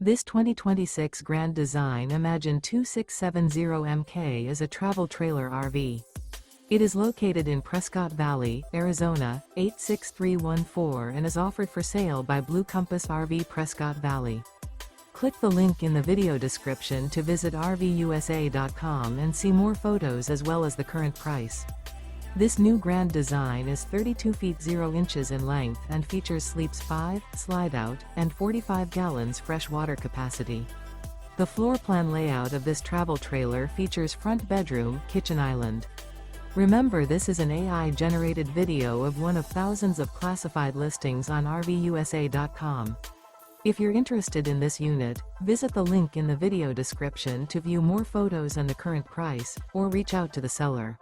This 2026 Grand Design Imagine 2670MK is a travel trailer RV. It is located in Prescott Valley, Arizona, 86314 and is offered for sale by Blue Compass RV Prescott Valley. Click the link in the video description to visit RVUSA.com and see more photos as well as the current price. This new Grand Design is 32 feet 0 inches in length and features sleeps 5, slide-out, and 45 gallons fresh water capacity. The floor plan layout of this travel trailer features front bedroom, kitchen island. Remember, this is an AI-generated video of one of thousands of classified listings on RVUSA.com. If you're interested in this unit, visit the link in the video description to view more photos and the current price, or reach out to the seller.